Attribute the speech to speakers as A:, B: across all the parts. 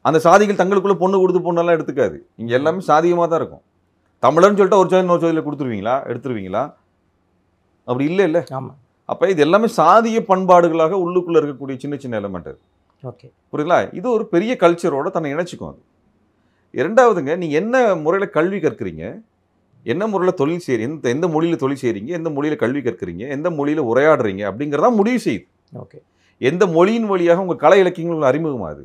A: அந்த சாதிகள் தங்களுக்குள்ள பொண்ணு கொடுத்து பொண்ணெல்லாம் எடுத்துக்காது. இங்கே எல்லாமே சாதிகமாக தான் இருக்கும். தமிழர்னு சொல்லிட்டு ஒரு சாதி இன்னொரு சாதியில் கொடுத்துருவீங்களா, எடுத்துருவீங்களா? அப்படி இல்லை இல்லை.
B: ஆமாம்.
A: அப்போ இது எல்லாமே சாதிய பண்பாடுகளாக உள்ளுக்குள்ளே இருக்கக்கூடிய சின்ன சின்ன எலமெண்ட் அது.
B: ஓகே,
A: புரியுங்களா? இது ஒரு பெரிய கல்ச்சரோட தன்னை இணைச்சிக்கும் அது. இரண்டாவதுங்க, நீங்கள் என்ன முறையில் கல்வி கற்கிறீங்க, என்ன முறையில் தொழில் செய்கிறீங்க, எந்த மொழியில் தொழில் செய்கிறீங்க, எந்த மொழியில் கல்வி கற்கிறீங்க, எந்த மொழியில் உரையாடுறீங்க அப்படிங்கிறதா முடிவு செய்யுது.
B: ஓகே,
A: எந்த மொழியின் வழியாக உங்கள் கலை இலக்கியங்கள் அறிமுகமாகுது.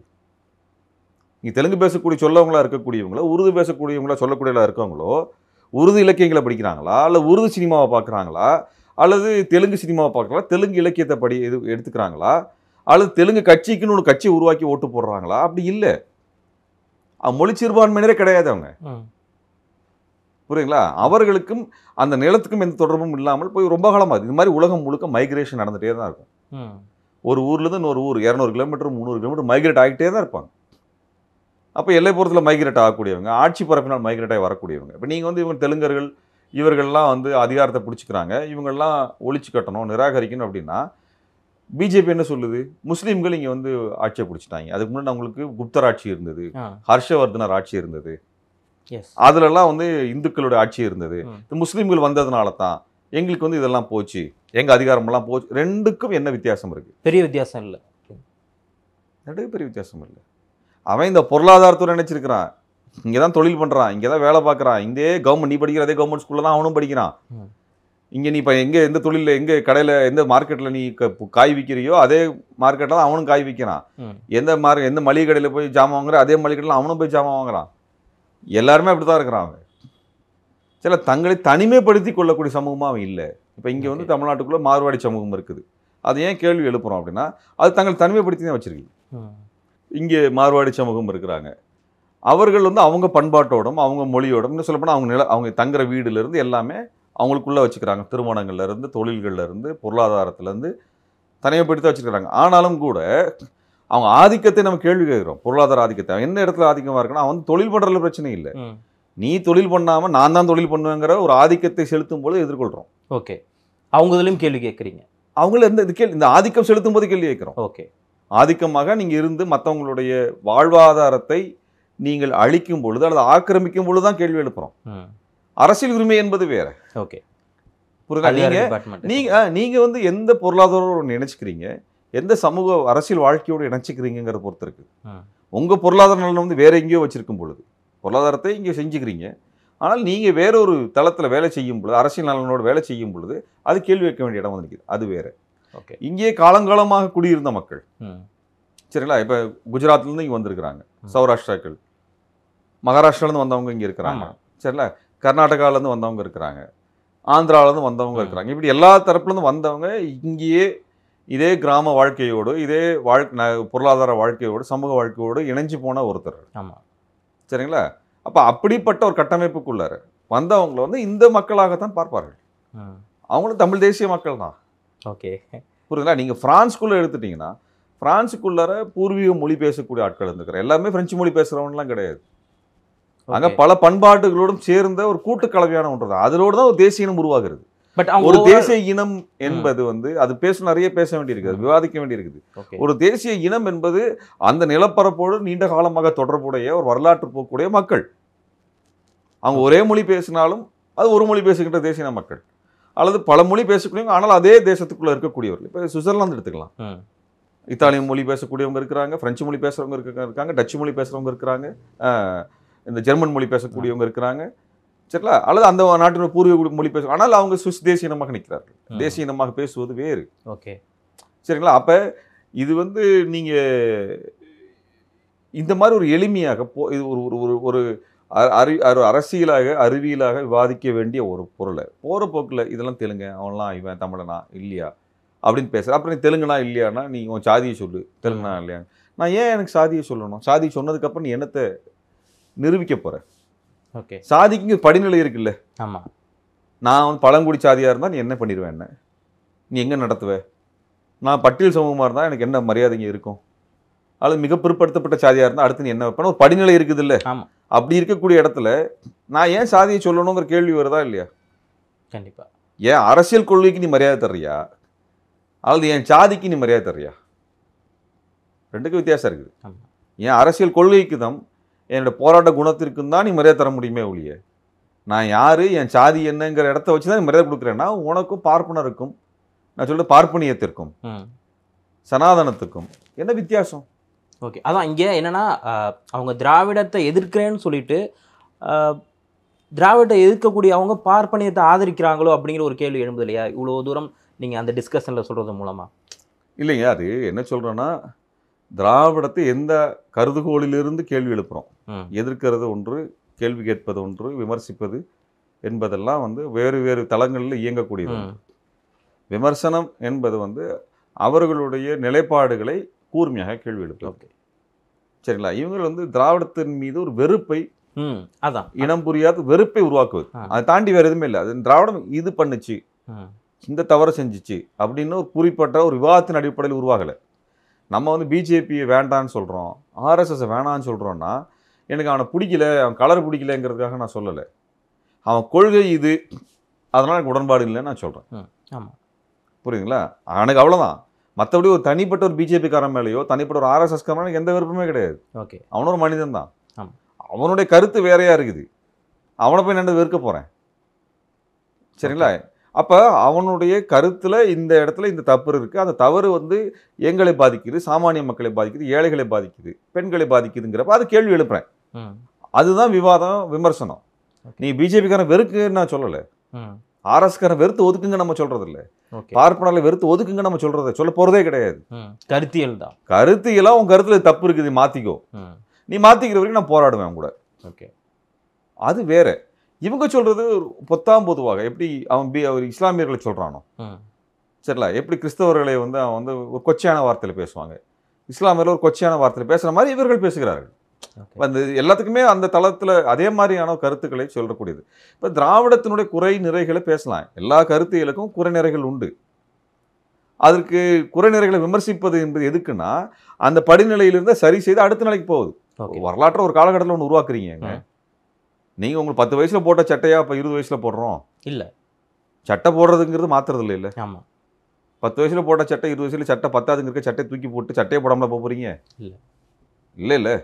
A: நீங்கள் தெலுங்கு பேசக்கூடிய சொல்லவங்களா இருக்கக்கூடியவங்களோ, உருது பேசக்கூடியவங்களா சொல்லக்கூடியவங்களா இருக்கவங்களோ, உருது இலக்கியங்களை படிக்கிறாங்களா, இல்லை உருது சினிமாவை பார்க்குறாங்களா, அல்லது தெலுங்கு சினிமாவை பார்க்குறாங்களா, தெலுங்கு இலக்கியத்தை எடுத்துக்கிறாங்களா, அல்லது தெலுங்கு கட்சிக்குன்னு ஒரு கட்சியை உருவாக்கி ஓட்டு போடுறாங்களா? அப்படி இல்லை. மொழி சிறுபான்மையினரே கிடையாது அவங்க. புரியுங்களா? அவர்களுக்கும் அந்த நிலத்துக்கும் எந்த தொடர்பும் இல்லாமல் போய் ரொம்ப காலமாக இது மாதிரி உலகம் முழுக்க மைக்ரேஷன் நடந்துகிட்டே தான் இருக்கும். ஒரு ஊர்லேருந்து இன்னொரு ஊர் 200 கிலோமீட்டர் 300 கிலோமீட்டர் மைக்ரேட் ஆகிட்டே தான் இருப்பாங்க. அப்போ எல்லைப்புறத்தில் மைக்ரேட் ஆகக்கூடியவங்க, ஆட்சி பரப்பினால் மைக்ரேட் ஆகி வரக்கூடியவங்க. இப்போ நீங்கள் இவங்க தெலுங்கர்கள் இவர்கள்லாம் அதிகாரத்தை பிடிச்சிக்கிறாங்க, இவங்கெல்லாம் ஒழிச்சு கட்டணும், நிராகரிக்கணும் அப்படின்னா பிஜேபி என்ன சொல்லுது? முஸ்லீம்கள் இங்கே ஆட்சியை பிடிச்சிட்டாங்க. அதுக்கு முன்னாடி அவங்களுக்கு குப்தர் ஆட்சி இருந்தது, ஹர்ஷவர்தனர் ஆட்சி இருந்தது, அதுலலாம் இந்துக்களோட ஆட்சி இருந்தது. முஸ்லீம்கள் வந்ததுனால தான் எங்களுக்கு இதெல்லாம் போச்சு, எங்கள் அதிகாரமெல்லாம் போச்சு. ரெண்டுக்கும் என்ன வித்தியாசம் இருக்குது?
B: பெரிய வித்தியாசம் இல்லை.
A: பெரிய வித்தியாசம் இல்லை. அவன் இந்த பொருளாதாரத்துறை நினைச்சிருக்கிறான், இங்கே தான் தொழில் பண்ணுறான், இங்கே தான் வேலை பார்க்குறான். இதே கவர்மெண்ட், நீ படிக்கிற அதே கவர்மெண்ட் ஸ்கூலில் தான் அவனும் படிக்கிறான். இங்கே நீ இப்போ எங்கே எந்த தொழிலில் எங்கே கடையில் எந்த மார்க்கெட்டில் நீ காய் விற்கிறியோ அதே மார்க்கெட்டில் தான் அவனும் காய் விற்கிறான். எந்த மளிகை கடையில் போய் ஜாமான் வாங்குற அதே மளிகை கடையில் அவனும் போய் ஜாமான் வாங்குறான். எல்லாருமே அப்படி தான் இருக்கிறான். அவன் சில தங்களை தனிமைப்படுத்தி கொள்ளக்கூடிய சமூகமாக அவன் இல்லை. இப்போ இங்கே தமிழ்நாட்டுக்குள்ளே மார்வாடி சமூகம் இருக்குது. அது ஏன் கேள்வி எழுப்புறோம் அப்படின்னா, அது தங்களை தனிமைப்படுத்தி தான் வச்சிருக்கு. இங்கே மார்வாடி சமூகம் இருக்கிறாங்க. அவர்கள் அவங்க பண்பாட்டோடும் அவங்க மொழியோடும், இன்னும் சொல்லப்போனால் அவங்க தங்குற வீடுலேருந்து எல்லாமே அவங்களுக்குள்ளே வச்சுக்கிறாங்க. திருமணங்கள்லேருந்து, தொழில்கள்லேருந்து, பொருளாதாரத்துலேருந்து தனிமைப்படுத்தி வச்சுக்கிறாங்க. ஆனாலும் கூட அவங்க ஆதிக்கத்தை நம்ம கேள்வி கேட்குறோம். பொருளாதார ஆதிக்கத்தை என்ன இடத்துல ஆதிக்கமாக இருக்குன்னா, அவன் தொழில் பண்ணுறதுல பிரச்சனை இல்லை, நீ தொழில் பண்ணாமல் நான் தான் தொழில் பண்ணுவேங்கிற ஒரு ஆதிக்கத்தை செலுத்தும் போது எதிர்கொள்கிறோம்.
B: ஓகே, அவங்க இதுலையும் கேள்வி கேட்குறீங்க.
A: அவங்கள இந்த ஆதிக்கம் செலுத்தும் போது கேள்வி கேட்குறோம்.
B: ஓகே,
A: ஆதிக்கமாக நீங்கள் இருந்து மற்றவங்களுடைய வாழ்வாதாரத்தை நீங்கள் அழிக்கும் பொழுது அல்லது ஆக்கிரமிக்கும் பொழுது தான் கேள்வி எழுப்புறோம். அரசியல் உரிமை என்பது வேற.
B: ஓகே,
A: புரியுதா? நீங்க எந்த பொருளாதாரம் நினைச்சுக்கிறீங்க, எந்த சமூக அரசியல் வாழ்க்கையோடு இணைச்சிக்கிறீங்கிறத பொறுத்து இருக்கு. உங்க பொருளாதார நலன் வேற எங்கேயோ வச்சிருக்கும் பொழுது பொருளாதாரத்தை இங்கே செஞ்சுக்கிறீங்க, ஆனால் நீங்க வேறொரு தளத்தில் வேலை செய்யும் பொழுது, அரசியல் நலனோடு வேலை செய்யும் பொழுது அது கேள்வி வைக்க வேண்டிய இடம் நிற்குது. அது வேற.
B: ஓகே,
A: இங்கே காலங்காலமாக குடியிருந்த மக்கள், சரிங்களா? இப்போ குஜராத்லேருந்து இங்கே வந்திருக்கிறாங்க, சௌராஷ்டிராக்கள், மகாராஷ்டிராலேருந்து வந்தவங்க இங்கே இருக்கிறாங்க, சரிங்களா? கர்நாடகாவிலேருந்து வந்தவங்க இருக்கிறாங்க, ஆந்திராவிலேருந்து வந்தவங்க இருக்கிறாங்க. இப்படி எல்லா தரப்புலேருந்து வந்தவங்க இங்கேயே இதே கிராம வாழ்க்கையோடு, இதே பொருளாதார வாழ்க்கையோடு, சமூக வாழ்க்கையோடு இணைஞ்சு போன ஒருத்தர்.
B: ஆமாம்,
A: சரிங்களா? அப்போ அப்படிப்பட்ட ஒரு கட்டமைப்புக்குள்ளார வந்தவங்களை இந்த மக்களாகத்தான் பார்ப்பார்கள். அவங்களும் தமிழ் தேசிய மக்கள் தான்.
B: ஓகே,
A: புரியுதுங்களா? நீங்கள் ஃப்ரான்ஸ்குள்ளே எடுத்துட்டிங்கன்னா, ஃப்ரான்ஸுக்குள்ளார பூர்வீக மொழி பேசக்கூடிய ஆட்கள் இருந்துக்கிறார். எல்லாமே பிரெஞ்சு மொழி பேசுகிறவங்கலாம் கிடையாது. அங்கே பல பண்பாட்டுகளோடும் சேர்ந்த ஒரு கூட்டுக்கலவையான ஒன்று தான். அதோடு தான் ஒரு தேசிய இனம் உருவாகிறது.
B: பட்
A: ஒரு தேசிய இனம் என்பது அது நிறைய பேச வேண்டியிருக்குது, விவாதிக்க வேண்டியிருக்குது. ஒரு தேசிய இனம் என்பது அந்த நிலப்பரப்போடு நீண்ட காலமாக தொடர்புடைய ஒரு வரலாற்று போக்கூடிய மக்கள். அவங்க ஒரே மொழி பேசினாலும் அது ஒரு மொழி பேசுகின்ற தேசிய இன மக்கள், அல்லது பல மொழி பேசக்கூடியவங்க ஆனால் அதே தேசத்துக்குள்ளே இருக்கக்கூடியவர்கள். இப்போ சுவிட்சர்லாந்து எடுத்துக்கலாம், இத்தாலியன் மொழி பேசக்கூடியவங்க இருக்கிறாங்க, பிரெஞ்சு மொழி பேசுகிறவங்க இருக்காங்க, டச்சு மொழி பேசுகிறவங்க இருக்கிறாங்க, இந்த ஜெர்மன் மொழி பேசக்கூடியவங்க இருக்கிறாங்க, சரிங்களா? அல்லது அந்த நாட்டினோட பூர்வீக மொழி பேசுவாங்க, ஆனால் அவங்க சுவிஸ் தேசிய இனமாக நிற்கிறார்கள். தேசிய இனமாக பேசுவது வேறு.
B: ஓகே,
A: சரிங்களா? அப்போ இது நீங்கள் இந்த மாதிரி ஒரு எளிமையாக இது ஒரு அரசியலாக அறிவியலாக விவாதிக்க வேண்டிய ஒரு பொருளை போகிற போக்கில் இதெல்லாம் தெலுங்கு, அவன்லாம் இவன் தமிழனா இல்லையா அப்படின்னு பேசுகிற. அப்புறம் நீ தெலுங்குனா இல்லையானா நீ உன் சாதியை சொல்லு, தெலுங்குனா இல்லையா? நான் ஏன் எனக்கு சாதியை சொல்லணும்? சாதி சொன்னதுக்கப்புறம் நீ என்னத்தை நிரூபிக்க போகிற?
B: ஓகே,
A: சாதிக்கு படிநிலை இருக்குல்ல.
B: ஆமாம்,
A: நான் பழங்குடி சாதியாக இருந்தால் நீ என்ன பண்ணிடுவேன்? என்ன நீ எங்கே நடத்துவ? நான் பட்டியல் சமூகமாக இருந்தால் எனக்கு என்ன மரியாதைங்க இருக்கும்? அல்லது மிக பிற்படுத்தப்பட்ட சாதியாக இருந்தால் அடுத்து நீ என்ன வைப்பேன்னு ஒரு படிநிலை இருக்குது இல்லை?
B: ஆமாம்.
A: அப்படி இருக்கக்கூடிய இடத்துல நான் ஏன் சாதியை சொல்லணுங்கிற கேள்வி வருதா இல்லையா?
B: கண்டிப்பாக.
A: ஏன் அரசியல் கொள்கைக்கு நீ மரியாதை தர்றியா, அல்லது என் சாதிக்கு நீ மரியாதை தர்றியா? ரெண்டுக்கும் வித்தியாசம் இருக்குது. என் அரசியல் கொள்கைக்கு தான் என்னோட போராட்ட குணத்திற்கும் தான் நீ மரியாதை தர முடியுமே ஒழிய நான் யாரு என் சாதி என்னங்கிற இடத்த வச்சு தான் மரியாதை கொடுக்குறேன்னா உனக்கும் பார்ப்பனருக்கும் நான் சொல்றது பார்ப்பனியத்திற்கும் சனாதனத்துக்கும் என்ன வித்தியாசம்?
B: ஓகே, அதான் இங்கே என்னன்னா அவங்க திராவிடத்தை எதிர்க்கிறேன்னு சொல்லிட்டு திராவிடத்தை எதிர்க்கக்கூடிய அவங்க பார்ப்பனியத்தை ஆதரிக்கிறாங்களோ அப்படிங்கிற ஒரு கேள்வி எழும்புது இல்லையா இவ்வளோ தூரம் நீங்கள் அந்த டிஸ்கஷனில் சொல்கிறது மூலமாக?
A: இல்லைங்க, அது என்ன சொல்கிறேன்னா திராவிடத்தை எந்த கருதுகோளிலிருந்து கேள்வி எழுப்புகிறோம். எதிர்க்கிறது ஒன்று, கேள்வி கேட்பது ஒன்று, விமர்சிப்பது என்பதெல்லாம் வந்து வேறு வேறு தளங்களில் இயங்கக்கூடியது. விமர்சனம் என்பது வந்து அவர்களுடைய நிலைப்பாடுகளை கூர்மையாக கேள்வி எழுப்பு. சரிங்களா? இவங்க வந்து திராவிடத்தின் மீது ஒரு வெறுப்பை,
B: அதான்
A: இனம் புரியாத வெறுப்பை உருவாக்குவது. அதை தாண்டி வேறு எதுவுமே இல்லை. அது திராவிடம் இது பண்ணுச்சு, இந்த தவறு செஞ்சிச்சு அப்படின்னு ஒரு குறிப்பிட்ட ஒரு விவாதத்தின் அடிப்படையில் உருவாகலை. நம்ம வந்து பிஜேபியை வேண்டான்னு சொல்கிறோம், ஆர்எஸ்எஸை வேணான்னு சொல்கிறோன்னா எனக்கு அவனை பிடிக்கல, அவன் கலர் பிடிக்கலைங்கிறதுக்காக நான் சொல்லலை. அவன் கொள்கை இது, அதனால் எனக்கு உடன்பாடு இல்லைன்னு நான் சொல்கிறேன்.
B: ஆமாம்,
A: புரியுதுங்களா? எனக்கு அவ்வளோதான். மற்றபடி ஒரு தனிப்பட்ட ஒரு பிஜேபிக்காரன் மேலேயோ தனிப்பட்ட ஒரு ஆர்எஸ்எஸ்காரன் எனக்கு எந்த விருப்பமே கிடையாது.
B: ஓகே,
A: அவனும் ஒரு மனிதன் தான். அவனுடைய கருத்து வேறையாக இருக்குது. அவனை போய் நின்று வெறுக்க போகிறேன். சரிங்களா? அப்போ அவனுடைய கருத்தில் இந்த இடத்துல இந்த தப்பு இருக்குது. அந்த தவறு வந்து எங்களை பாதிக்குது, சாமானிய மக்களை பாதிக்குது, ஏழைகளை பாதிக்குது, பெண்களை பாதிக்குதுங்கிறப்ப அது கேள்வி எழுப்புறேன். அதுதான் விவாதம், விமர்சனம். நீ பிஜேபிக்காரன் வெறுக்குன்னு நான் சொல்லலை, ஆர்எஸ்காரன் வெறுத்து ஒதுக்குங்க நம்ம சொல்றது இல்லை, பார்ப்பனர்களை வெறுத்து ஒதுக்குங்க நம்ம சொல்றதை சொல்ல போறதே கிடையாது.
B: கருத்தியல் தான்.
A: கருத்தியெல்லாம் உன் கருத்துல தப்பு இருக்குது, மாத்திக்கோ. நீ மாத்திக்கிற வரைக்கும் நான் போராடுவேன் கூட.
B: ஓகே,
A: அது வேற. இவங்க சொல்றது பொத்தாம் பொதுவாக எப்படி அவர் இஸ்லாமியர்களை சொல்றானோ, சரிங்களா? எப்படி கிறிஸ்தவர்களை வந்து அவன் வந்து ஒரு கொச்சையான வார்த்தையில் பேசுவாங்க, இஸ்லாமியர்கள் ஒரு கொச்சையான வார்த்தையில் பேசுற மாதிரி இவர்கள் பேசுகிறார்கள். அந்த எல்லாத்துக்குமே அந்த தளத்தில் அதே மாதிரியான கருத்துக்களை சொல்லக்கூடியது. இப்போ திராவிடத்தினுடைய குறை நிறைகளை பேசலாம். எல்லா கருத்தியலுக்கும் குறை நிறைகள் உண்டு. அதற்கு குறை நிறைகளை விமர்சிப்பது என்பது எதுக்குன்னா அந்த படிநிலையிலிருந்து சரி செய்து அடுத்த நிலைக்கு போகுது. வரலாற்றை ஒரு காலகட்டத்தில் ஒன்று உருவாக்குறீங்க. நீங்கள் உங்களுக்கு 10 வயசில் போட்ட சட்டையா இப்போ 20 வயசில் போடுறோம் இல்லை. சட்டை போடுறதுங்கிறது மாற்றுறது இல்லை.
B: ஆமாம்,
A: 10 வயசில் போட்ட சட்டை 20 வயசில் சட்டை பத்தாதுங்கிறக்க சட்டையை தூக்கி போட்டு சட்டையை போடாமல் போகிறீங்க? இல்லை இல்லை இல்லை.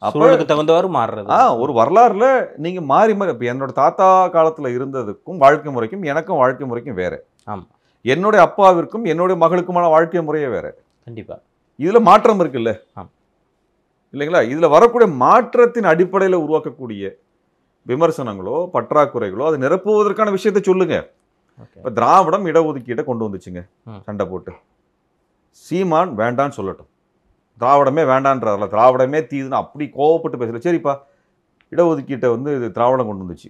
B: அப்போ தகுந்தவாறு மாறுறது
A: ஒரு வரலாறுல நீங்க மாறி மாறி. இப்போ என்னோட தாத்தா காலத்துல இருந்ததுக்கும் வாழ்க்கை முறைக்கும் எனக்கும் வாழ்க்கை முறைக்கும் வேற.
B: ஆமாம்,
A: என்னுடைய அப்பாவிற்கும் என்னுடைய மகளுக்குமான வாழ்க்கை முறையே வேற.
B: கண்டிப்பா
A: இதுல மாற்றம் இருக்குல்ல, இல்லைங்களா? இதுல வரக்கூடிய மாற்றத்தின் அடிப்படையில் உருவாக்கக்கூடிய விமர்சனங்களோ பற்றாக்குறைகளோ அதை நிரப்புவதற்கான விஷயத்தை சொல்லுங்க. இப்போ திராவிடம் இடஒதுக்கீட்டை கொண்டு வந்துச்சுங்க சண்டை போட்டு. சீமான் வேண்டான்னு சொல்லட்டும், திராவிடமே வேண்டான்றதில்ல, திராவிடமே தீதுன்னு அப்படி கோவப்பட்டு பேசல. சரிப்பா, இடஒதுக்கீட்டை வந்து இது திராவிடம் கொண்டு வந்துச்சு,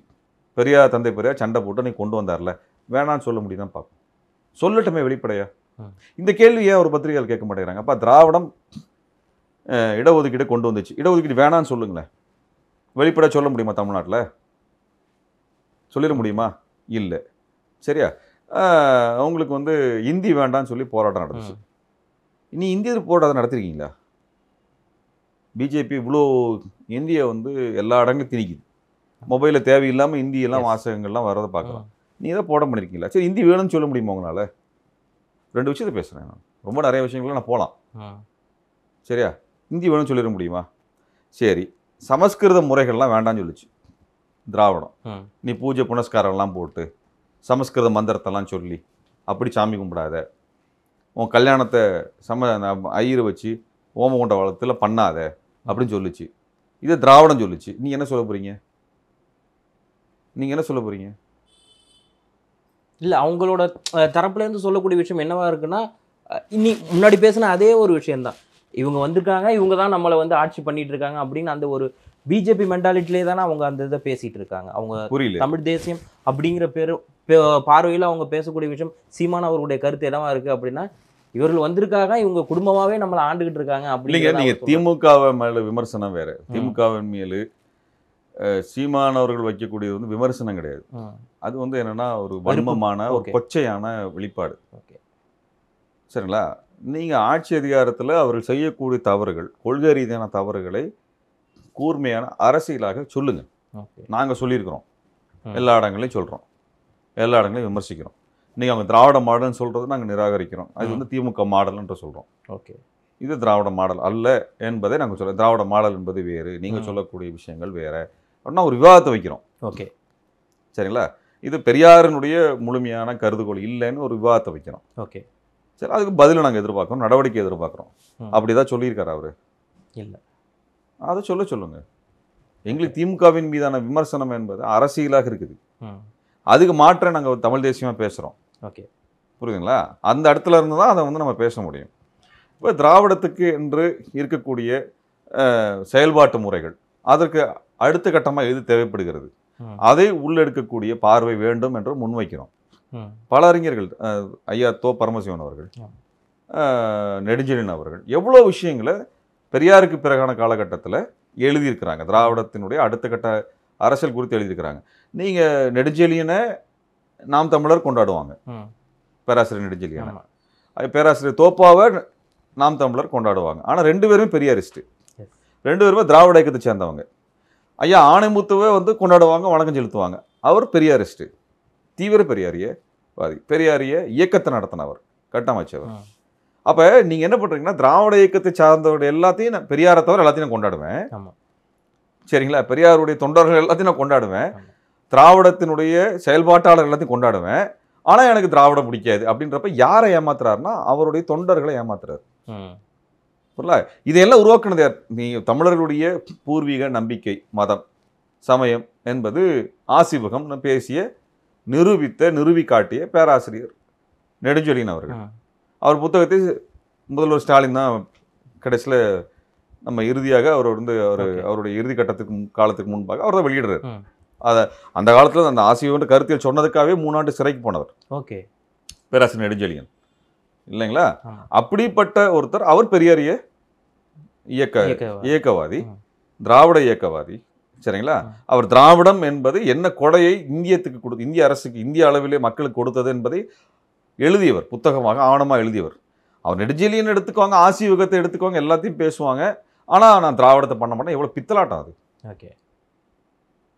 A: பெரியார் தந்தை பெரியார் சண்டை போட்டு நீ கொண்டு வந்தார்ல, வேணான்னு சொல்ல முடியுதான் பார்ப்போம். சொல்லட்டுமே வெளிப்படையா. இந்த கேள்வியை ஒரு பத்திரிகையால் கேட்க மாட்டேங்கிறாங்க. அப்போ திராவிடம் இடஒதுக்கீட்டை கொண்டு வந்துச்சு, இடஒதுக்கீடு வேணான்னு சொல்லுங்களேன். வெளிப்படையாக சொல்ல முடியுமா? தமிழ்நாட்டில் சொல்லிட முடியுமா? இல்லை. சரியா? அவங்களுக்கு வந்து இந்தி வேண்டான்னு சொல்லி போராட்டம் நடந்துச்சு. நீ இந்திய போராட்டம் நடத்திருக்கீங்களா? பிஜேபி இவ்வளோ இந்தியை வந்து எல்லா இடங்களும் திணிக்குது. மொபைலில் தேவையில்லாமல் இந்தியெல்லாம் வாசகங்கள்லாம் வரதை பார்க்கலாம். நீ தான் போட பண்ணியிருக்கீங்களா? சரி, இந்தி வேணும்னு சொல்ல முடியுமா உங்களால்? 2 விஷயத்தை பேசுகிறேன் நான். ரொம்ப நிறைய விஷயங்கள்லாம் நான் போகலாம். சரியா? இந்தி வேணும்னு சொல்லிட முடியுமா? சரி, சமஸ்கிருத முறைகள்லாம் வேண்டாம்னு சொல்லிச்சு திராவிடம். நீ பூஜை புனஸ்காரம்லாம் போட்டு சமஸ்கிருத மந்திரத்தெல்லாம் சொல்லி அப்படி சாமி கும்பிடாத, உன் கல்யாணத்தை ஐயரை வச்சு ஓமகுண்ட வளத்தில் பண்ணாத அப்படின்னு சொல்லிச்சு. இதை திராவிடம் சொல்லிச்சு. நீ என்ன சொல்ல போறீங்க? நீங்கள் என்ன சொல்ல போறீங்க?
B: இல்லை, அவங்களோட தரப்புலேருந்து சொல்லக்கூடிய விஷயம் என்னவா இருக்குன்னா, இன்னி முன்னாடி பேசின அதே ஒரு விஷயம்தான். இவங்க வந்திருக்காங்க, இவங்க தான் நம்மளை வந்து ஆட்சி பண்ணிட்டு இருக்காங்க அப்படின்னு அந்த ஒரு பிஜேபி மென்டாலிட்டிலே தானே அவங்க அந்த இதை பேசிட்டு இருக்காங்க. அவங்க
A: புரியல,
B: தமிழ் தேசியம் அப்படிங்கிற பார்வையில் அவங்க பேசக்கூடிய விஷயம் சீமான் அவர்களுடைய கருத்து என்னவா இருக்கு அப்படின்னா, இவர்கள் வந்திருக்காங்க, இவங்க குடும்பமாவே நம்மளை ஆண்டுகிட்டு இருக்காங்க அப்படிங்க.
A: நீங்க திமுகவை மேல விமர்சனம் வேற. திமுகவின் மேலு சீமான் அவர்கள் வைக்கக்கூடியது வந்து விமர்சனம் கிடையாது. அது வந்து என்னன்னா ஒரு வன்மமான ஒரு கொச்சையான வெளிப்பாடு. சரிங்களா? நீங்க ஆட்சி அதிகாரத்தில் அவர்கள் செய்யக்கூடிய தவறுகள், கொள்கை ரீதியான தவறுகளை கூர்மையான அரசியலாக சொல்லுங்க. நாங்க சொல்லியிருக்கிறோம், எல்லா இடங்களையும் சொல்றோம், எல்லா இடங்களையும் விமர்சிக்கிறோம். நீங்கள் அவங்க திராவிட மாடல்னு சொல்கிறது நாங்கள் நிராகரிக்கிறோம். அது வந்து திமுக மாடல்ன்ற சொல்கிறோம்.
B: ஓகே,
A: இது திராவிட மாடல் அல்ல என்பதை நாங்கள் சொல்கிறோம். திராவிட மாடல் என்பது வேறு, நீங்கள் சொல்லக்கூடிய விஷயங்கள் வேறு அப்படின்னா ஒரு விவாதத்தை வைக்கிறோம்.
B: ஓகே,
A: சரிங்களா? இது பெரியாரினுடைய முழுமையான கருதுகோள் இல்லைன்னு ஒரு விவாதத்தை வைக்கிறோம்.
B: ஓகே,
A: சரி, அதுக்கு பதிலை நாங்கள் எதிர்பார்க்குறோம், நடவடிக்கை எதிர்பார்க்குறோம். அப்படி தான் சொல்லியிருக்காரு அவர்.
B: இல்லை,
A: அதை சொல்லுங்கள். எங்களுக்கு திமுகவின் மீதான விமர்சனம் என்பது அரசியலாக இருக்குது. அதுக்கு மாற்ற நாங்கள் தமிழ் தேசியமாக பேசுகிறோம்.
B: ஓகே,
A: புரியுதுங்களா? அந்த இடத்துல இருந்து தான் அதை நம்ம பேச முடியும். இப்போ திராவிடத்துக்கு என்று இருக்கக்கூடிய செயல்பாட்டு முறைகள், அதற்கு அடுத்த கட்டமாக எது தேவைப்படுகிறது, அதை உள்ளெடுக்கக்கூடிய பார்வை வேண்டும் என்று முன்வைக்கிறோம். பல அறிஞர்கள், ஐயா தோ பரமசிவன் அவர்கள், நெடுஞ்செழியன் அவர்கள் எவ்வளோ விஷயங்களை பெரியாருக்கு பிறகான காலகட்டத்தில் எழுதியிருக்கிறாங்க. திராவிடத்தினுடைய அடுத்த கட்ட அரசியல் குறித்து எழுதியிருக்கிறாங்க. நீங்கள் நெடுஞ்செழியனை நாம் தமிழர் கொண்டாடுவாங்க, பேராசிரியர் நெடுஞ்செழியனை. பேராசிரியர் தோப்பாவை நாம் தமிழர் கொண்டாடுவாங்க. ஆனால் 2 பேருமே பெரியாரிஸ்ட்டு, 2 பேருமே திராவிட இயக்கத்தை சேர்ந்தவங்க. ஐயா ஆணைமுத்துவை கொண்டாடுவாங்க, வணக்கம் செலுத்துவாங்க. அவர் பெரியாரிஸ்ட்டு, தீவிர பெரியாரியவாதி, பெரியாரிய இயக்கத்தை நடத்தினவர், கட்டமைச்சவர். அப்போ நீங்கள் என்ன பண்ணுறீங்கன்னா, திராவிட இயக்கத்தை சார்ந்தவருடைய எல்லாத்தையும் நான் பெரியாரை தவிர எல்லாத்தையும் நான் கொண்டாடுவேன். சரிங்களா? பெரியாருடைய தொண்டர்கள் எல்லாத்தையும் நான் கொண்டாடுவேன், திராவிடத்தினுடைய செயல்பாட்டாளர் எல்லாத்தையும் கொண்டாடுவேன். ஆனால் எனக்கு திராவிடம் பிடிக்காது அப்படின்றப்ப யாரை ஏமாத்துறாருன்னா அவருடைய தொண்டர்களை ஏமாத்துறாரு. புரியல? இதையெல்லாம் உருவாக்குனது யார்? நீ தமிழர்களுடைய பூர்வீக நம்பிக்கை, மதம், சமயம் என்பது ஆசிவகம் பேசிய நிரூபி காட்டிய பேராசிரியர் நெடுஞ்செழியன் அவர்கள். அவர் புத்தகத்தை முதல்வர் ஸ்டாலின் தான் கடைசியில் நம்ம இறுதியாக அவருடைய இறுதி காலத்துக்கு முன்பாக அவர் தான் வெளியிடுறாரு. அதை அந்த காலத்தில் அந்த ஆசிவன்ற கருத்தியல் சொன்னதுக்காகவே 3 ஆண்டு சிறைக்கு போனவர். ஓகே, பேராசிரியர் நெடுஞ்செழியன் இல்லைங்களா? அப்படிப்பட்ட ஒருத்தர். அவர் பெரியாரிய இயக்கவாதி, திராவிட இயக்கவாதி. சரிங்களா? அவர் திராவிடம் என்பது என்ன கொடையை இந்திய அரசுக்கு, இந்திய அளவிலே மக்களுக்கு கொடுத்தது என்பதை எழுதியவர், புத்தகமாக ஆவணமாக எழுதியவர். அவர் நெடுஞ்செழியன் எடுத்துக்குவாங்க, ஆசிவகத்தை எடுத்துக்குவாங்க, எல்லாத்தையும் பேசுவாங்க. ஆனால் நான் திராவிடத்தை பண்ண மாட்டேன். எவ்வளோ பித்தலாட்டம் அது. ஓகே,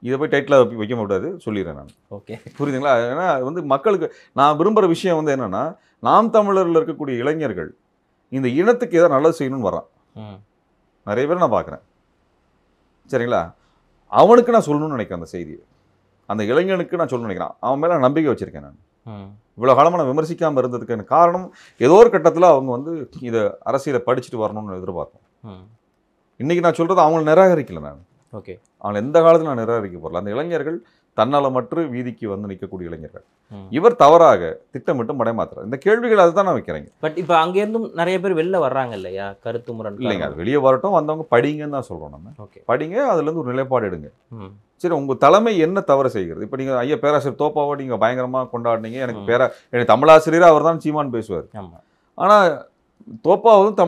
A: இதை போய் டைட்டில் வைக்க முடியாது, சொல்லிடுறேன் நான். ஓகே, புரியுதுங்களா? ஏன்னா மக்களுக்கு நான் விரும்புகிற விஷயம் என்னென்னா, நாம் தமிழரில் இருக்கக்கூடிய இளைஞர்கள் இந்த இனத்துக்கு ஏதோ நல்லது செய்யணும்னு வரான். நிறைய பேர் நான் பார்க்குறேன். சரிங்களா? அவனுக்கு நான் சொல்லணும்னு நினைக்கிறேன் அந்த செய்தியை. அந்த இளைஞனுக்கு நான் சொல்லணும்னு நினைக்கிறேன். அவன் மேலே நம்பிக்கை வச்சுருக்கேன் நான். இவ்வளோ காலமாக நான் விமர்சிக்காமல் இருந்ததுக்கான காரணம், ஏதோ ஒரு கட்டத்தில் அவங்க இதை அரசியலை படிச்சுட்டு வரணும்னு எதிர்பார்ப்போம். இன்றைக்கி நான் சொல்கிறது அவங்களை நிராகரிக்கலை நான். ஓகே, அவங்க எந்த காலத்தில் நான் நிராகரிக்க போகல. அந்த இளைஞர்கள் தன்னலமற்று வீதிக்கு நிற்கக்கூடிய இளைஞர்கள். இவர் தவறாக திட்டமிட்டு மடைமாத்துறாரு. இந்த கேள்விகள் அதுதான் நான் வைக்கிறேங்க.
B: பட் இப்போ அங்கேருந்தும் நிறைய பேர் வெளில வர்றாங்க இல்லையா, கருத்து முரண்
A: இல்லைங்க. அது வெளியே வரட்டும், வந்தவங்க படிங்கன்னு தான் சொல்கிறோம் நம்ம. ஓகே, படிங்க, அதுலேருந்து ஒரு நிலைப்பாடு எடுங்க. சரி, உங்கள் தலைமை என்ன தவறு செய்கிறது? இப்போ நீங்கள் ஐயா பேராசிரியர் தோப்பாவை நீங்கள் பயங்கரமாக கொண்டாடினீங்க. எனக்கு தமிழாசிரியராக அவர் தான் சீமான் பேசுவார். ஆனால் தோப்பாவும்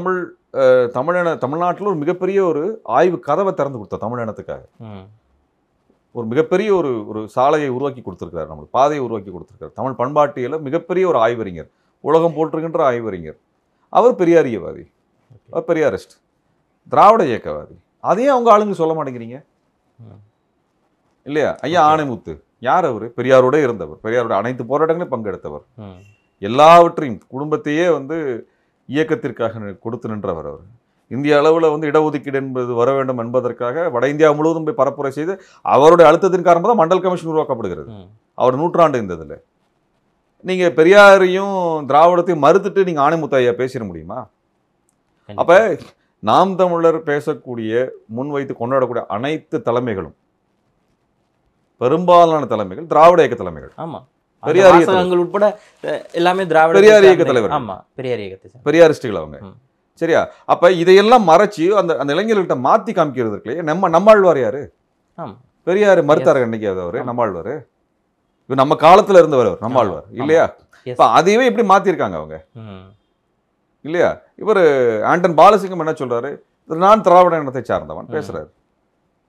A: தமிழ்நாட்டில் ஒரு மிகப்பெரிய ஒரு ஆய்வு கதவை திறந்து கொடுத்தார் தமிழினத்துக்காக. ஒரு மிகப்பெரிய ஒரு சாலையை உருவாக்கி கொடுத்துருக்காரு, நம்மளுக்கு பாதையை உருவாக்கி கொடுத்துருக்காரு. தமிழ் பண்பாட்டியல மிகப்பெரிய ஒரு ஆய்வறிஞர், உலகம் போற்றுகின்ற ஆய்வறிஞர். அவர் பெரியாரியவாதி, அவர் பெரியாரிஸ்ட், திராவிட இயக்கவாதி. அதையும் அவங்க ஆளுங்க சொல்ல மாட்டேங்கிறீங்க இல்லையா? ஐயா ஆணைமுத்து யார்? அவர் பெரியாரோட இருந்தவர், பெரியாரோட அனைத்து போராட்டங்களையும் பங்கெடுத்தவர், எல்லாவற்றையும் குடும்பத்தையே இயக்கத்திற்காக கொடுத்து நின்றவர். அவர் இந்திய அளவில் இடஒதுக்கீடு என்பது வர வேண்டும் என்பதற்காக வட இந்தியா முழுவதும் போய் பரப்புரை செய்து அவருடைய அழுத்தத்தின் காரணமாக தான் மண்டல் கமிஷன் உருவாக்கப்படுகிறது. அவர் நூற்றாண்டு இருந்ததில்லை. நீங்கள் பெரியாரையும் திராவிடத்தையும் மறுத்துட்டு நீங்கள் ஆணைமுத்து ஐயா பேசிட முடியுமா? அப்போ நாம் தமிழர் பேசக்கூடிய முன்வைத்து கொண்டாடக்கூடிய அனைத்து தலைமைகளும், பெரும்பாலான தலைமைகள் திராவிட இயக்க தலைமைகள். ஆமாம், பெரியார் உட்பட எல்லாமே திராவிட பெரியார் இயக்க தலைவர். ஆமா, பெரியார் இயக்கத்தை பெரியாரிஸ்டுகள் அவங்க. சரியா? அப்ப இதையெல்லாம் மறைச்சு அந்த இளைஞர்கள்ட்ட மாத்தி காமிக்கிறது இல்லையா? நம்மாழ்வார் யாரு? பெரியார் மறுத்தாரு அன்னைக்கு அவரு. நம்மாழ்வார் இவர் நம்ம காலத்துல இருந்தவர், அவர் நம்மாழ்வார் இல்லையா? இப்ப அதையவே எப்படி மாத்திருக்காங்க அவங்க இல்லையா? இவர் ஆண்டன் பாலசிங்கம் என்ன சொல்றாரு? நான் திராவிட இனத்தை சார்ந்தவன் பேசுறாரு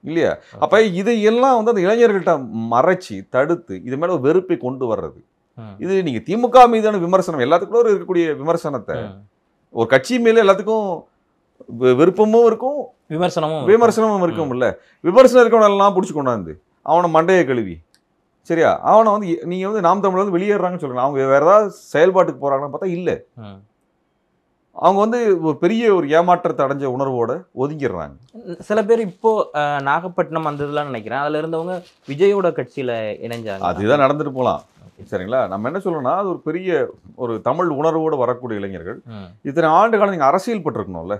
A: இல்லையா? அப்ப இதையெல்லாம் அந்த இளைஞர்கள்ட்ட மறைச்சி தடுத்து இது மேல வெறுப்பை கொண்டு வர்றது. இது நீங்க திமுக மீதான விமர்சனம், எல்லாத்துக்குள்ள இருக்கக்கூடிய விமர்சனத்தை, ஒரு கட்சி மேல எல்லாத்துக்கும் விருப்பமும் இருக்கும், விமர்சனமும் இருக்கும் இல்ல? விமர்சனம் இருக்கவன எல்லாம் பிடிச்சி கொண்டாந்து அவனை மண்டையை கழுவி, சரியா, அவனை நீங்க நாம் தமிழர் வெளியேறாங்கன்னு சொல்லுங்க. அவங்க வேற ஏதாவது செயல்பாட்டுக்கு போறாங்கன்னு பார்த்தா இல்ல. அவங்க வந்து ஒரு பெரிய ஒரு ஏமாற்றத்தை அடைஞ்ச உணர்வோட ஒதுங்கிடுறாங்க.
B: சில பேர் இப்போ நாகப்பட்டினம் அந்த இதெல்லாம் நினைக்கிறேன் அதுல இருந்தவங்க விஜயோட கட்சியில இணைஞ்சாங்க.
A: அதுதான் நடந்துட்டு போகலாம். சரிங்களா? நம்ம என்ன சொல்லணும்னா, அது ஒரு பெரிய ஒரு தமிழ் உணர்வோடு வரக்கூடிய இளைஞர்கள். இத்தனை ஆண்டு காலம் நீங்கள் அரசியல் பட்டிருக்கணும்ல.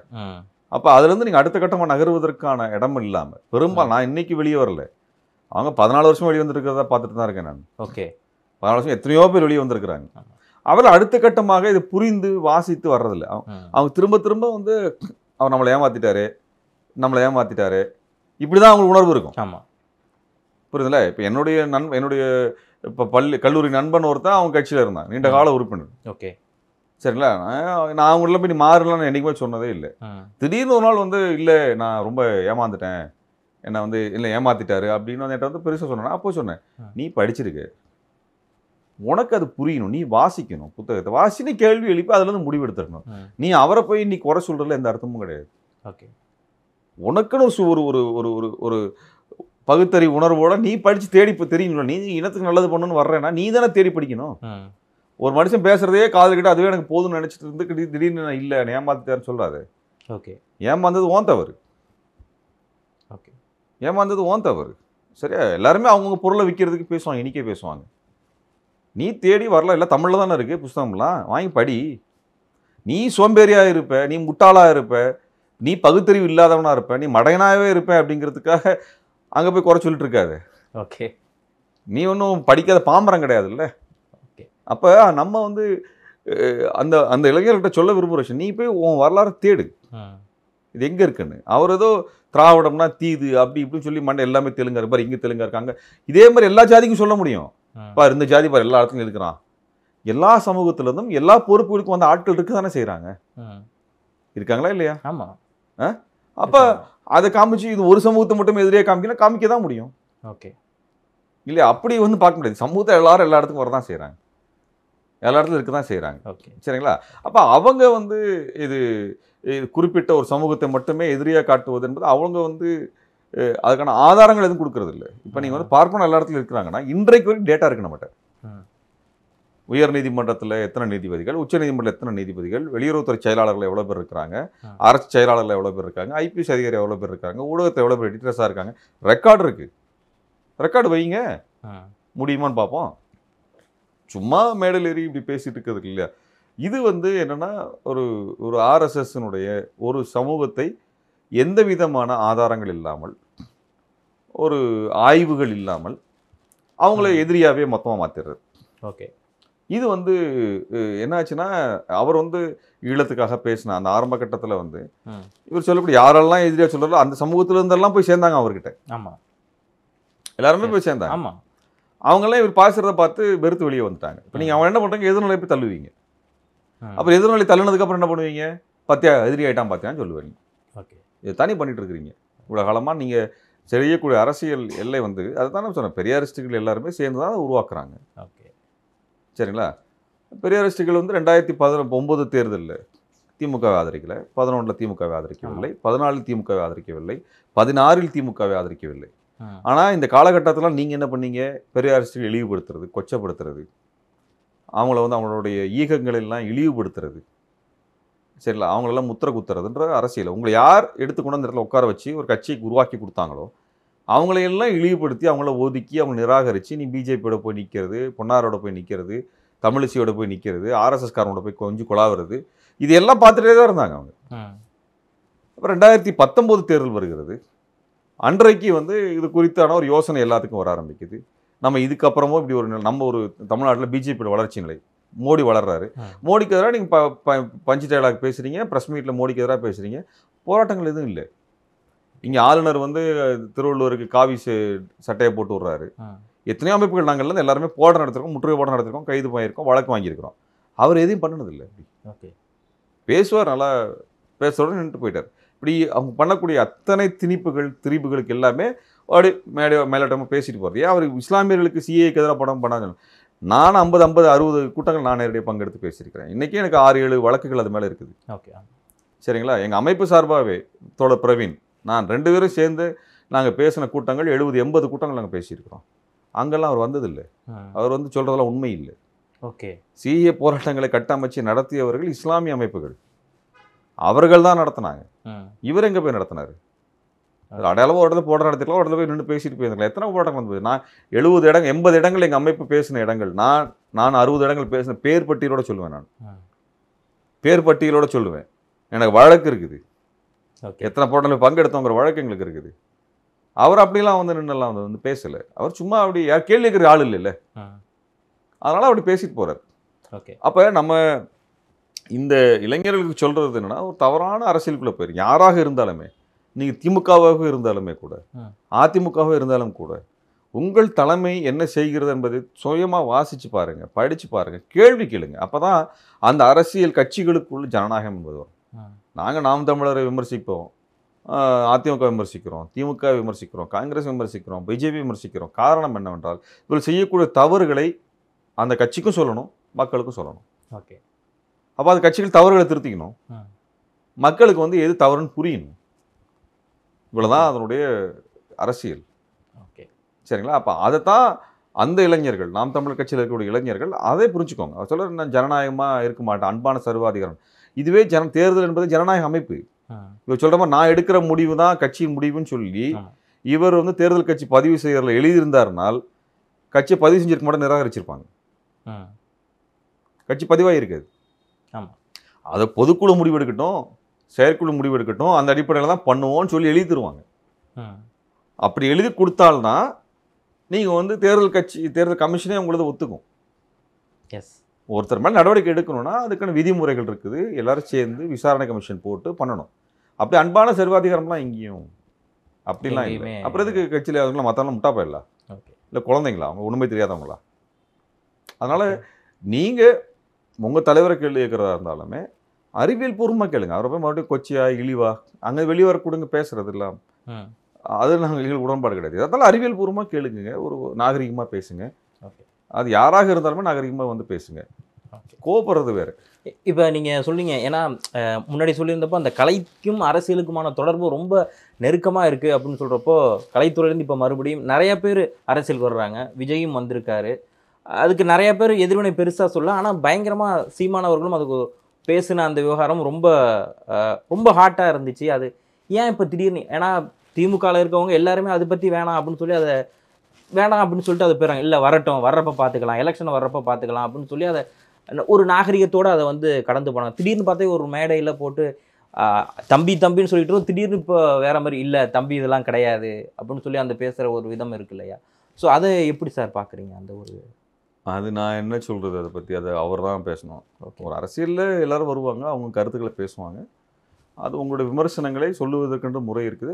A: அப்போ அதுலேருந்து நீங்கள் அடுத்த கட்டமாக நகருவதற்கான இடம் இல்லாமல் பெரும்பாலும் நான் இன்னைக்கு வெளியே வரல. அவங்க 14 வருஷம் வெளியே வந்திருக்கிறதா பார்த்துட்டு தான் இருக்கேன் நான்.
B: ஓகே.
A: 14 வருஷம் எத்தனையோ பேர் வெளியே வந்திருக்கிறாங்க. அவர்கள் அடுத்த கட்டமாக இதை புரிந்து வாசித்து வர்றதில்லை. அவங்க திரும்ப திரும்ப வந்து அவர் நம்மளை ஏமாத்திட்டாரு இப்படி தான் அவங்களுக்கு உணர்வு இருக்கும்.
B: ஆமாம்,
A: புரியுதுல்ல? இப்போ என்னுடைய இப்போ கல்லூரி நண்பன் ஒருத்தன் அவங்க கட்சியில் இருந்தான், நீண்ட கால உறுப்பினர்.
B: ஓகே. சரிங்களா?
A: நான் அவங்கள போய் நீ மாறலாம்னு என்றைக்குமே சொன்னதே இல்லை. திடீர்னு ஒரு நாள் வந்து இல்லை நான் ரொம்ப ஏமாந்துட்டேன், என்னை வந்து இல்லை ஏமாத்திட்டாரு அப்படின்னு வந்து என்கிட்ட வந்து பெருசாக சொன்னேன். அப்போ சொன்னேன், நீ படிச்சிருக்கு, உனக்கு அது புரியணும், நீ வாசிக்கணும், புத்தகத்தை வாசி, நீ கேள்வி எழுப்பி அதுலேருந்து முடிவு எடுத்துக்கணும். நீ அவரை போய் நீ குறை சொல்றதுல எந்த அர்த்தமும் கிடையாது.
B: ஓகே.
A: உனக்குன்னு ஒரு ஒரு ஒரு ஒரு ஒரு பகுத்தறி உணர்வோட நீ படித்து தேடி இப்போ தெரியணும். நீ இனத்துக்கு நல்லது பண்ணணும்னு வர்றேன்னா நீ தானே தேடி படிக்கணும். ஒரு மனுஷன் பேசுறதே காதுகிட்ட அதுவே எனக்கு போதும்னு நினச்சிட்டு இருந்து திடீர்னு நான் இல்லை ஏமாத்திட்டாருன்னு சொல்கிறாரு.
B: ஓகே.
A: ஏமாந்தது ஓன் தவறு.
B: ஓகே.
A: ஏமாந்தது ஓன் தவறு. சரியா? எல்லாருமே அவங்கவுங்க பொருளை விற்கிறதுக்கு பேசுவாங்க, இனிக்கே பேசுவாங்க. நீ தேடி வரல, இல்லை தமிழில் தானே இருக்குது புஸ்தகம்லாம், வாங்கி படி. நீ சோம்பேறியாக இருப்ப, நீ முட்டாளாக இருப்ப, நீ பகுத்தறிவு இல்லாதவனாக இருப்ப, நீ மடையனாகவே இருப்ப அப்படிங்கிறதுக்காக அங்கே போய் குறை சொல்லிட்டு இருக்காது.
B: ஓகே.
A: நீ ஒன்றும் படிக்காத பாம்பரம் கிடையாதுல்ல.
B: ஓகே. அப்போ
A: நம்ம வந்து அந்த அந்த இளைஞர்கிட்ட சொல்ல விரும்புகிற விஷயம், நீ போய் உன் வரலாறு தேடு, இது எங்கே இருக்குன்னு. அவர் ஏதோ திராவிடம்னா தீது அப்படி இப்படின்னு சொல்லி மண்டை எல்லாமே தெலுங்கா இருப்பார், இங்கே தெலுங்கா இருக்காங்க, இதே மாதிரி எல்லா ஜாதிக்கும் சொல்ல முடியும். பார் இந்த ஜாதி பார் எல்லா இடத்துலையும் இருக்கிறான். எல்லா சமூகத்திலிருந்தும் எல்லா பொறுப்புகளுக்கும் வந்த ஆட்கள் இருக்க தானே செய்கிறாங்க. இருக்காங்களா இல்லையா?
B: ஆமாம்.
A: அப்போ அதை காமிச்சு இது ஒரு சமூகத்தை மட்டும் எதிரியாக காமிக்க தான் முடியும்.
B: ஓகே.
A: இல்லையா? அப்படி வந்து பார்க்க முடியாது. சமூகத்தை எல்லாரும் எல்லா இடத்துக்கும் வர தான் செய்கிறாங்க, எல்லா இடத்துல இருக்க தான் செய்கிறாங்க.
B: ஓகே. சரிங்களா?
A: அப்போ அவங்க வந்து இது குறிப்பிட்ட ஒரு சமூகத்தை மட்டுமே எதிரியாக காட்டுவது என்பது அவங்க வந்து அதுக்கான ஆதாரங்கள் எதுவும் கொடுக்கறது இல்லை. இப்போ நீங்கள் வந்து பார்ப்பன எல்லா இடத்துலையும் இருக்கிறாங்கன்னா இன்றைக்கு வரைக்கும் டேட்டா இருக்கு நம்மகிட்ட. உயர் நீதிமன்றத்தில் எத்தனை நீதிபதிகள், உச்ச நீதிமன்றத்தில் எத்தனை நீதிபதிகள், வெளியுறவுத்துறை செயலாளர்கள் எவ்வளோ பேர் இருக்கிறாங்க, அரசு செயலாளர்கள் எவ்வளோ பேர் இருக்காங்க, ஐபிஎஸ் அதிகாரி எவ்வளோ பேர் இருக்காங்க, ஊடகத்தை எவ்வளோ பேர் எடிட்டர்ஸாக இருக்காங்க, ரெக்கார்டு இருக்குது. ரெக்கார்டு வைங்க, முடியுமான்னு பார்ப்போம். சும்மா மேடல் ஏறி இப்படி பேசிட்டு இருக்கிறதுக்கு இல்லையா? இது வந்து என்னென்னா ஒரு ஒரு ஆர்எஸ்எஸ்னுடைய ஒரு சமூகத்தை எந்த விதமான ஆதாரங்கள் இல்லாமல், ஒரு ஆய்வுகள் இல்லாமல் அவங்கள எதிரியாகவே மொத்தமாக மாற்றிடுறது.
B: ஓகே.
A: இது வந்து என்னாச்சுன்னா, அவர் வந்து ஈழத்துக்காக பேசின அந்த ஆரம்ப கட்டத்தில் வந்து இவர் சொல்லக்கூடிய யாரெல்லாம் எதிரியாக சொல்கிறாரோ அந்த சமூகத்தில் இருந்தெல்லாம் போய் சேர்ந்தாங்க அவர்கிட்ட.
B: ஆமாம்,
A: எல்லாருமே போய் சேர்ந்தாங்க.
B: ஆமாம்.
A: அவங்கெல்லாம் இவர் பேசுகிறத பார்த்து வெறுத்து வெளியே வந்துட்டாங்க. இப்போ நீங்கள் அவன் என்ன பண்ணுறாங்க, எதிர்நிலை போய் தள்ளுவீங்க. அப்புறம் எதிர்நிலை தள்ளுனதுக்கப்புறம் என்ன பண்ணுவீங்க, பார்த்தியா எதிரி ஆகிட்டான் பார்த்தியான்னு சொல்லுவீங்க.
B: ஓகே. இது
A: தனி பண்ணிட்டு இருக்கிறீங்க இவ்வளோ காலமாக. நீங்கள் செய்யக்கூடிய அரசியல் எல்லை வந்து அதை தானே சொன்னேன், பெரியாரிஸ்டுகள் எல்லாருமே சேர்ந்து தான் உருவாக்குறாங்க.
B: ஓகே. சரிங்களா?
A: பெரியாரிஸ்டுகள் வந்து 2019 தேர்தலில் திமுகவை ஆதரிக்கலை, 11 திமுகவை ஆதரிக்கவில்லை, 14 திமுகவை ஆதரிக்கவில்லை, 16 திமுகவை ஆதரிக்கவில்லை. ஆனால் இந்த காலகட்டத்தில் நீங்கள் என்ன பண்ணீங்க, பெரியாரிஸ்டுகள் இழிவுபடுத்துறது, கொச்சப்படுத்துறது, அவங்கள வந்து அவங்களுடைய ஈகங்களெல்லாம் இழிவுபடுத்துறது, சரிங்களா, அவங்களெல்லாம் முத்திர குத்துறதுன்ற அரசியல். உங்களை யார் எடுத்துக்கொண்டு அந்த இடத்துல உட்கார வச்சு ஒரு கட்சியை உருவாக்கி கொடுத்தாங்களோ அவங்களையெல்லாம் இழிவுபடுத்தி அவங்கள ஒதுக்கி அவங்க நிராகரித்து நீ பிஜேபியோட போய் நிற்கிறது, பொன்னாரோட போய் நிற்கிறது, தமிழிசையோட போய் நிற்கிறது, ஆர்எஸ்எஸ்காரனோட போய் கொஞ்சம் கொலாவுறது, இது எல்லாம் பார்த்துட்டே தான் இருந்தாங்க அவங்க. அப்புறம் 2019 தேர்தல் வருகிறது. அன்றைக்கு வந்து இது குறித்தான ஒரு யோசனை எல்லாத்துக்கும் வர ஆரம்பிக்குது. நம்ம இதுக்கப்புறமும் இப்படி ஒரு நம்ம ஒரு தமிழ்நாட்டில் பிஜேபியோட வளர்ச்சி நிலை, மோடி வளர்றாரு, மோடிக்கு எதிராக நீங்கள் பஞ்சு டயலாக் பேசுகிறீங்க, ப்ரெஸ் மீட்டில் மோடிக்கு எதிராக பேசுகிறீங்க, போராட்டங்கள் எதுவும் இல்லை. இங்கே ஆளுநர் வந்து திருவள்ளுவருக்கு காவி சட்டையை போட்டு விட்றாரு. எத்தனையோ அமைப்புகள் நாங்கள் எல்லாருமே போராட்டம் நடத்திருக்கோம், முற்றுகை போராட்டம் நடத்திருக்கோம், கைது பண்ணியிருக்கோம், வழக்கு வாங்கியிருக்கிறோம். அவர் எதையும் பண்ணினதில்லை. ஓகே. பேசுவார், நல்லா பேசுகிறோன்னு நின்றுட்டு போயிட்டார். இப்படி அவங்க பண்ணக்கூடிய அத்தனை திணிப்புகளுக்கு எல்லாமே அப்படி மேலோட்டமாக பேசிட்டு போகிறது. ஏன் அவர் இஸ்லாமியர்களுக்கு சிஏக்கு எதிராக படம் பண்ணாங்க. நான் 50, 60 கூட்டங்கள் நான் நேரடியாக பங்கெடுத்து பேசியிருக்கிறேன். இன்றைக்கி எனக்கு 6-7 வழக்குகள் அது மேலே இருக்குது.
B: ஓகே. சரிங்களா?
A: எங்கள் அமைப்பு சார்பாகவே தோழர் பிரவீன் நான் 2 பேரும் சேர்ந்து நாங்கள் பேசின கூட்டங்கள் 70-80 கூட்டங்கள் நாங்கள் பேசியிருக்கிறோம். அங்கெல்லாம் அவர் வந்ததில்லை. அவர் வந்து சொல்கிறதெல்லாம் உண்மை இல்லை.
B: ஓகே.
A: சிஏ போராட்டங்களை கட்டமைச்சு நடத்தியவர்கள் இஸ்லாமிய அமைப்புகள். அவர்கள் தான் நடத்தினாங்க.
B: ம்.
A: இவர் எங்கே போய் நடத்தினார்? அடையாளமாக ஒரு இடத்துல போராட்டம் நடத்திக்கலாம், ஒரு இடத்துல போய் நின்று பேசிட்டு போயிருந்தாங்க. எத்தனை போராட்டம் வந்து நான் 70 இடங்கள் 80 இடங்கள் எங்கள் அமைப்பு பேசின இடங்கள், நான் 60 இடங்கள் பேசின பேர் பட்டியலோட சொல்லுவேன். நான் பேர் பட்டியலோட சொல்லுவேன். எனக்கு வழக்கு இருக்குது, எத்தனை போராட்டங்கள் பங்கெடுத்தவங்கிற வழக்கு எங்களுக்கு இருக்குது. அவர் அப்படிலாம் வந்து நின்றுலாம் வந்து பேசலை. அவர் சும்மா அப்படி யார் கேள்வி கேட்குற ஆள் இல்லைல்ல, அதனால் அப்படி பேசிட்டு போகிறார். அப்போ நம்ம இந்த இளைஞர்களுக்கு சொல்கிறது என்னன்னா, ஒரு தவறான அரசியலுக்குள்ளே போயிரு. யாராக இருந்தாலுமே, நீங்கள் திமுகவாக இருந்தாலுமே கூட, அதிமுகவாக இருந்தாலும் கூட, உங்கள் தலைமை என்ன செய்கிறது என்பதை சுயமாக வாசித்து பாருங்கள், படித்து பாருங்கள், கேள்வி கேளுங்க. அப்போ தான் அந்த அரசியல் கட்சிகளுக்குள்ள ஜனநாயகம் என்பது வரும். நாங்கள் நாம் தமிழரை விமர்சிப்போம், அதிமுக விமர்சிக்கிறோம், திமுக விமர்சிக்கிறோம், காங்கிரஸ் விமர்சிக்கிறோம், பிஜேபி விமர்சிக்கிறோம். காரணம் என்னவென்றால் இவர்கள் செய்யக்கூடிய தவறுகளை அந்த கட்சிக்கும் சொல்லணும், மக்களுக்கும் சொல்லணும். அப்போ அந்த கட்சிகள் தவறுகளை திருத்திக்கணும், மக்களுக்கு வந்து எது தவறுன்னு புரியணும். இவ்வளோதான் அதனுடைய அரசியல். சரிங்களா? அப்போ அதைத்தான் அந்த இளைஞர்கள், நாம் தமிழர் கட்சியில் இருக்கக்கூடிய இளைஞர்கள் அதை புரிஞ்சுக்கோங்க. அவர் சொல்ல, நான் ஜனநாயகமாக இருக்க மாட்டேன், அன்பான சர்வாதிகாரம். இதுவே தேர்தல் என்பது ஜனநாயக அமைப்பு. இவர் சொல்கிற மாதிரி நான் எடுக்கிற முடிவு தான் கட்சியின் முடிவுன்னு சொல்லி இவர் வந்து தேர்தல் கட்சி பதிவு செய்யறதுல எழுதியிருந்தாருனால் கட்சியை பதிவு செஞ்சிருக்க மாட்டேன், நிராகரிச்சிருப்பாங்க. கட்சி பதிவாக இருக்காது. அதை பொதுக்குழு முடிவெடுக்கட்டும், செயற்குழு முடிவெடுக்கட்டும், அந்த அடிப்படையில் தான் பண்ணுவோம்னு சொல்லி எழுதி தருவாங்க. அப்படி எழுதி கொடுத்தால்தான் நீங்கள் வந்து தேர்தல் கமிஷனே உங்களது ஒத்துக்கும். ஒருத்தர் மேலே நடவடிக்கை எடுக்கணும்னா அதுக்கான விதிமுறைகள் இருக்குது, எல்லாரும் சேர்ந்து விசாரணை கமிஷன் போட்டு பண்ணணும். அப்படி அன்பான சர்வாதிகாரம்லாம் எங்கேயும் அப்படிலாம் இல்லை. அப்புறம் எதுக்கு கட்சியில் அவங்களாம் மற்றவங்களாம் முட்டா போயிடலாம், இல்லை குழந்தைங்களா, அவங்க உண்மை தெரியாதவங்களா? அதனால் நீங்கள் உங்கள் தலைவரை கேள்வி கேட்குறதா இருந்தாலுமே அறிவியல் பூர்வமாக கேளுங்க. அவரை போய் மறுபடியும் கொச்சியா இழிவா அங்கே வெளியே வர கொடுங்க பேசுறது இல்லாம், அது நாங்கள் உடன்பாடு கிடையாது. அதனால அறிவியல் பூர்வமாக கேளுங்க, ஒரு நாகரிகமாக பேசுங்க. அது யாராக இருந்தாலுமே நாகரிகமாக வந்து பேசுங்க, கோபப்படுறது வேறு.
B: இப்போ நீங்கள் சொல்லிங்க, ஏன்னா முன்னாடி சொல்லியிருந்தப்போ அந்த கலைக்கும் அரசியலுக்குமான தொடர்பு ரொம்ப நெருக்கமாக இருக்குது அப்படின்னு சொல்கிறப்போ, கலைத்துறையிலேருந்து இப்போ மறுபடியும் நிறைய பேர் அரசியலுக்கு வர்றாங்க. விஜயும் வந்திருக்காரு, அதுக்கு நிறைய பேர் எதிர்வினை பெருசாக சொல்ல, ஆனால் பயங்கரமாக சீமானவர்களும் அதுக்கு பேசின அந்த விவகாரம் ரொம்ப ரொம்ப ஹாட்டாக இருந்துச்சு. அது ஏன் இப்போ திடீர்னு, ஏன்னா திமுகவில் இருக்கவங்க எல்லாருமே அதை பற்றி வேணாம் அப்படின்னு சொல்லி அதை வேணாம் அப்படின்னு சொல்லிட்டு அதை போயிறாங்க. இல்லை வரட்டும், வர்றப்ப பார்த்துக்கலாம், எலெக்ஷன் வர்றப்ப பார்த்துக்கலாம் அப்படின்னு சொல்லி அதை ஒரு நாகரிகத்தோடு அதை வந்து கடந்து போனாங்க. திடீர்னு பார்த்தா ஒரு மேடையில் போட்டு தம்பின்னு சொல்லிட்டு திடீர்னு இப்போ வேற மாதிரி, இல்லை தம்பி இதெல்லாம் கிடையாது அப்படின்னு சொல்லி அந்த பேசுகிற ஒரு விதம் இருக்கு இல்லையா? ஸோ அதை எப்படி சார் பார்க்குறீங்க? அந்த ஒரு
A: அது நான் என்ன சொல்கிறது அதை பற்றி, அதை அவர் தான் பேசணும். ஒரு அரசியலில் எல்லோரும் வருவாங்க, அவங்க கருத்துக்களை பேசுவாங்க. அது உங்களுடைய விமர்சனங்களை சொல்லுவதற்கென்று முறை இருக்குது,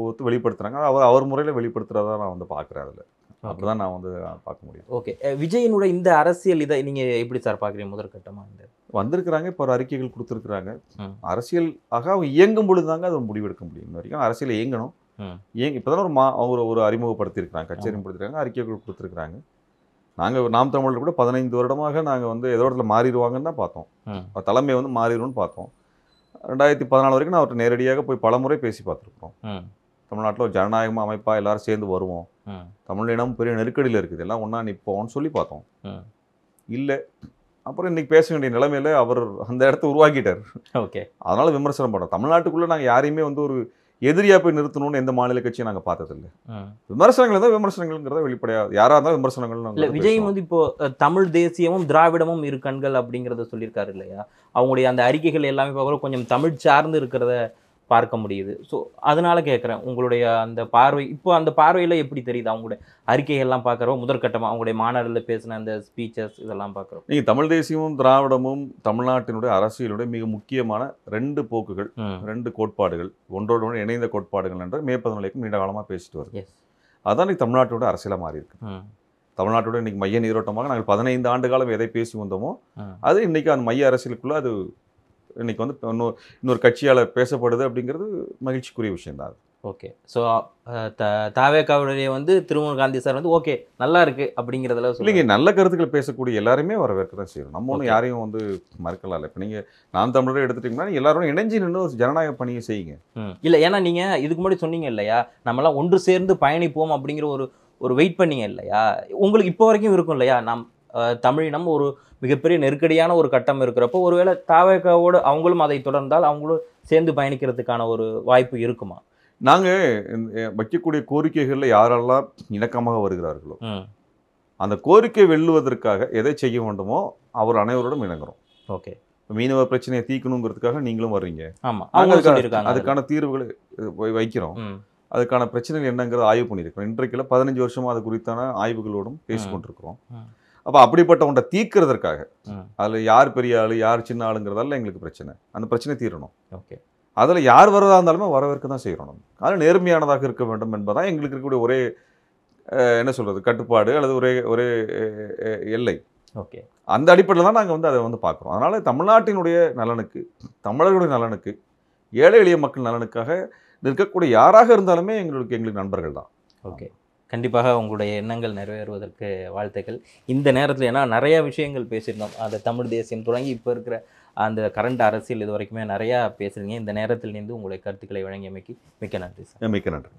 A: ஒத்து வெளிப்படுத்துகிறாங்க. அவர் முறையில் வெளிப்படுத்துகிறதா நான் வந்து பார்க்குறேன். அதில் அப்படி தான் நான் வந்து பார்க்க முடியும்.
B: ஓகே, விஜயனுடைய இந்த அரசியல் இதை நீங்கள் எப்படி சார் பார்க்குறீங்க? முதற்கட்டமாக இந்த
A: வந்திருக்கிறாங்க, இப்போ ஒரு அறிக்கைகள் கொடுத்துருக்குறாங்க. அரசியல் அவங்க இயங்கும் பொழுது தாங்க அதை முடிவெடுக்க முடியும். இன்ன வரைக்கும் அரசியல் இயங்கணும், இப்போ தானே ஒரு அறிமுகப்படுத்தியிருக்கிறாங்க, கட்சி அறிமுகப்படுத்திருக்காங்க, அறிக்கைகள் கொடுத்துருக்குறாங்க. நாங்கள் நாம் தமிழர் கூட 15 வருடமாக நாங்கள் வந்து ஏதோ இடத்துல மாறிடுவாங்கன்னு தான் பார்த்தோம், தலைமை வந்து மாறிடும்னு பார்த்தோம். 2014 வரைக்கும் நான் அவர்கிட்ட நேரடியாக போய் பல முறை பேசி பார்த்துருக்கோம். தமிழ்நாட்டில் ஒரு ஜனநாயகமாக அமைப்பாக எல்லாரும் சேர்ந்து வருவோம், தமிழினம் பெரிய நெருக்கடியில் இருக்குது, எல்லாம் ஒன்றா நிற்போம்னு சொல்லி பார்த்தோம். இல்லை, அப்புறம் இன்றைக்கி பேச வேண்டிய நிலைமையில் அவர் அந்த இடத்த உருவாக்கிட்டார். அதனால் விமர்சனம் பண்ணுறோம். தமிழ்நாட்டுக்குள்ளே நாங்கள் யாரையுமே வந்து ஒரு எதிரியாக போய் நிறுத்தணும்னு எந்த மாநில கட்சியும் நாங்கள் பார்த்ததில்லை. விமர்சனங்கள் தான் விமர்சனங்கள்ங்கிறத வெளிப்படையாக யாராக இருந்தாலும் விமர்சனங்கள்.
B: இல்லை, விஜய் வந்து இப்போ தமிழ் தேசியமும் திராவிடமும் இரு கண்கள் அப்படிங்கிறத சொல்லியிருக்காரு இல்லையா? அவங்களுடைய அந்த அறிக்கைகள் எல்லாமே பார்க்குற கொஞ்சம் தமிழ் சார்ந்து இருக்கிறத பார்க்க முடியுது. ஸோ அதனால கேட்குறேன், உங்களுடைய அந்த பார்வை இப்போ அந்த பார்வையில் எப்படி தெரியுது? அவங்களுடைய அறிக்கைகள்லாம் பார்க்குறோம், முதற்கட்டமாக அவங்களுடைய மாநாட்டில் பேசின அந்த ஸ்பீச்சஸ் இதெல்லாம் பார்க்குறோம்.
A: நீங்கள் தமிழ் தேசியமும் திராவிடமும் தமிழ்நாட்டினுடைய அரசியலுடைய மிக முக்கியமான 2 போக்குகள், 2 கோட்பாடுகள், ஒன்றோடு ஒன்று இணைந்த கோட்பாடுகள் என்ற மே 14 நீண்ட காலமாக பேசிட்டு வருது. அதான் இன்றைக்கி தமிழ்நாட்டோட அரசியலாக மாறி இருக்கு. தமிழ்நாட்டோட இன்றைக்கி மைய நீரோட்டமாக நாங்கள் 15 ஆண்டு காலம் எதை பேசி வந்தோமோ அது இன்றைக்கி அந்த மைய அரசியலுக்குள்ளே அது இன்றைக்கி வந்து இன்னொரு கட்சியால் பேசப்படுது அப்படிங்கிறது மகிழ்ச்சிக்குரிய விஷயம்தான்.
B: ஓகே, ஸோ தாவேக்காவுடைய வந்து திருமூல் காந்தி சார் வந்து ஓகே நல்லா இருக்குது அப்படிங்கிறதுல
A: இல்லைங்க, நல்ல கருத்துக்கள் பேசக்கூடிய எல்லாருமே வரவேற்க தான் செய்யணும். நம்ம ஒன்றும் யாரையும் வந்து மறுக்கலாம். இப்போ நீங்கள் நாம் தமிழரை எடுத்துட்டிங்கன்னா எல்லாரும் இணைஞ்சு நின்று ஒரு ஜனநாயக பணியை செய்யுங்க.
B: இல்லை, ஏன்னா நீங்கள் இதுக்கு முன்னாடி சொன்னீங்க இல்லையா, நம்மளாம் ஒன்று சேர்ந்து பயணிப்போம் அப்படிங்கிற ஒரு வெயிட் பண்ணீங்க இல்லையா? உங்களுக்கு இப்போ வரைக்கும் இருக்கும் இல்லையா? தமிழினம் ஒரு மிகப்பெரிய நெருக்கடியான ஒரு கட்டம் இருக்கிறப்போ ஒருவேளை தாவேக்காவோடு அவங்களும் அதை தொடர்ந்தால் அவங்களும் சேர்ந்து பயணிக்கிறதுக்கான ஒரு வாய்ப்பு இருக்குமா?
A: நாங்கள் வைக்கக்கூடிய கோரிக்கைகளில் யாரெல்லாம் இணக்கமாக வருகிறார்களோ அந்த கோரிக்கை வெல்லுவதற்காக எதை செய்ய வேண்டுமோ அவர் அனைவரோடும் இணங்குறோம்.
B: ஓகே,
A: மீனவ பிரச்சனையை தீர்க்கணுங்கிறதுக்காக நீங்களும் வர்றீங்க.
B: ஆமா, அவங்க சொல்லியிருக்காங்க.
A: அதுக்கான தீர்வுகளை வைக்கிறோம். அதுக்கான பிரச்சனைகள் என்னங்கிறத ஆய்வு பண்ணியிருக்கிறோம். இன்றைக்குள்ள 15 வருஷமா அது குறித்தான ஆய்வுகளோடும் பேசிக்கொண்டிருக்கிறோம். அப்போ அப்படிப்பட்ட ஒன்றை தீர்க்கிறதற்காக அதில் யார் பெரிய ஆளு யார் சின்ன ஆளுங்கிறதால எங்களுக்கு பிரச்சனை. அந்த பிரச்சனை தீரணும்.
B: ஓகே,
A: அதில் யார் வரதா இருந்தாலுமே வரவேற்க தான் செய்யணும். அதில் நேர்மையானதாக இருக்க வேண்டும் என்பதான் எங்களுக்கு இருக்கக்கூடிய ஒரே என்ன சொல்கிறது கட்டுப்பாடு அல்லது ஒரே எல்லை.
B: ஓகே,
A: அந்த அடிப்படையில் தான் நாங்கள் அதை பார்க்குறோம். அதனால் தமிழ்நாட்டினுடைய நலனுக்கு, தமிழர்களுடைய நலனுக்கு, ஏழை எளிய மக்கள் நலனுக்காக நிற்கக்கூடிய யாராக இருந்தாலுமே எங்களுக்கு நண்பர்கள் தான்.
B: ஓகே, கண்டிப்பாக உங்களுடைய எண்ணங்கள் நிறைவேறுவதற்கு வாழ்த்துக்கள். இந்த நேரத்தில் ஏன்னா நிறையா விஷயங்கள் பேசியிருந்தோம். அந்த தமிழ் தேசியம் தொடங்கி இப்போ இருக்கிற அந்த கரண்ட் அரசியல் இது வரைக்குமே நிறையா பேசுகிறீங்க. இந்த நேரத்தில் நின்று உங்களுடைய கருத்துக்களை வழங்கியமைக்கு மிக்க நன்றி சார்.
A: மிக்க நன்றி.